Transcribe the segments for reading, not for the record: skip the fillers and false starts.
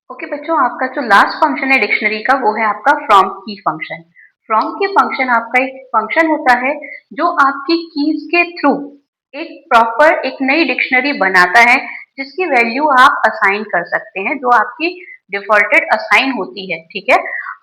Okay बच्चों, आपका जो लास्ट फंक्शन है डिक्शनरी का वो है आपका फ्रॉम की फंक्शन। फ्रॉम की फंक्शन आपका एक फंक्शन होता है जो आपकी कीज के थ्रू एक प्रॉपर एक नई डिक्शनरी बनाता है जिसकी वैल्यू आप असाइन कर सकते हैं, जो आपकी डिफॉल्टेड असाइन होती है। ठीक है,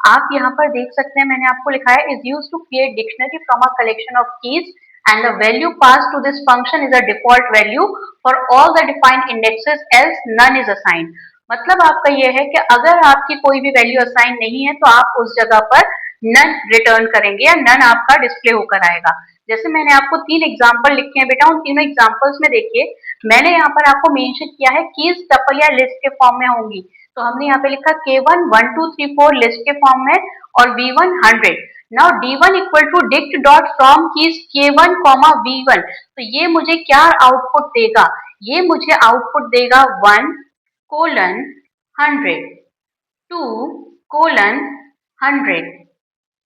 आप यहाँ पर देख सकते हैं, मैंने आपको लिखा है is use to create dictionary from a collection of keys and the value passed to this function is a default value for all the defined indexes else none is assigned। मतलब आपका ये है कि अगर आपकी कोई भी वैल्यू असाइन नहीं है तो आप उस जगह पर नन रिटर्न करेंगे या नन आपका डिस्प्ले होकर आएगा। जैसे मैंने आपको 3 एग्जांपल लिखे हैं बेटा, उन तीनों एग्जांपल्स में देखिए मैंने यहाँ पर आपको मेंशन किया है कीज टपल या लिस्ट के फॉर्म में होंगी। तो हमने यहाँ पे लिखा K1 1 2 3 4 लिस्ट के फॉर्म में और V1 100। Now D1 equal to dict dot from keys K1 V1। तो ये मुझे क्या आउटपुट देगा? ये मुझे आउटपुट देगा 1 colon 100, 2 colon 100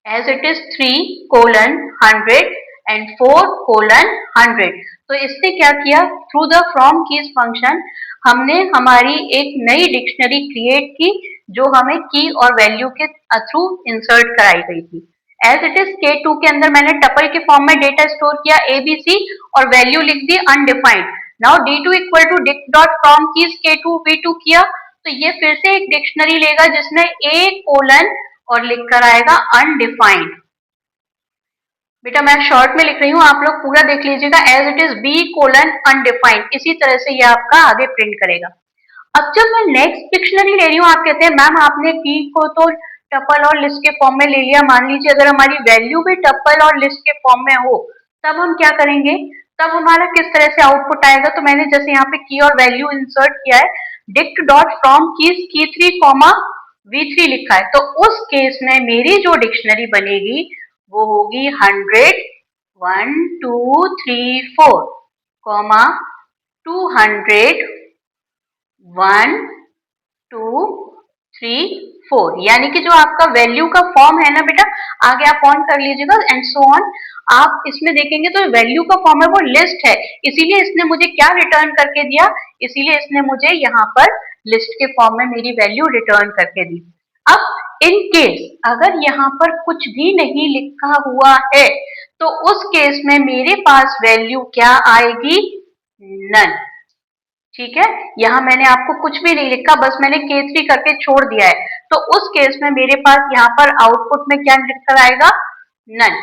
as it is 3 colon 100 and 4 colon 100। तो इसने क्या किया? Through the from keys function हमने हमारी एक नई डिक्शनरी क्रिएट की जो हमें की और वैल्यू के थ्रू इंसर्ट कराई गई थी। एज इट इज K2 के अंदर मैंने टपल के फॉर्म में डेटा स्टोर किया ABC और वैल्यू लिख दी undefined. Now D2 equal to dict dot from keys K2 V2 किया तो ये फिर से एक डिक्शनरी लेगा जिसमें A कोलन और लिखकर आएगा अनडिफाइंड। बेटा मैं शॉर्ट में लिख रही हूँ, आप लोग पूरा देख लीजिएगा। As it is B colon undefined, इसी तरह से ये आपका आगे प्रिंट करेगा। अब जब मैं नेक्स्ट डिक्शनरी ले रही हूँ, आप कहते हैं मैम आपने की को तो टपल और लिस्ट के फॉर्म में ले लिया। मान लीजिए अगर हमारी वैल्यू भी टपल और लिस्ट के फॉर्म में हो तब हम क्या करेंगे? तब हमारा किस तरह से आउटपुट आएगा? तो मैंने जैसे यहाँ पे की और वैल्यू इंसर्ट किया है, डिक्ट डॉट फ्रॉम कीज की3 कॉमा V3 लिखा है। तो उस केस में मेरी जो डिक्शनरी बनेगी वो होगी 100 1 2 3 4 कॉमा 200 1 2 3 4। यानी कि जो आपका वैल्यू का फॉर्म है ना बेटा, आगे आप ऑन कर लीजिएगा एंड सो ऑन। आप इसमें देखेंगे तो वैल्यू का फॉर्म है वो लिस्ट है, इसीलिए इसने मुझे क्या रिटर्न करके दिया? इसीलिए इसने मुझे यहाँ पर लिस्ट के फॉर्म में मेरी वैल्यू रिटर्न करके दी। अब इन केस अगर यहाँ पर कुछ भी नहीं लिखा हुआ है तो उस केस में मेरे पास वैल्यू क्या आएगी? नन। ठीक है, यहाँ मैंने आपको कुछ भी नहीं लिखा, बस मैंने K3 करके छोड़ दिया है। तो उस केस में मेरे पास यहाँ पर आउटपुट में क्या लिखकर आएगा? नन।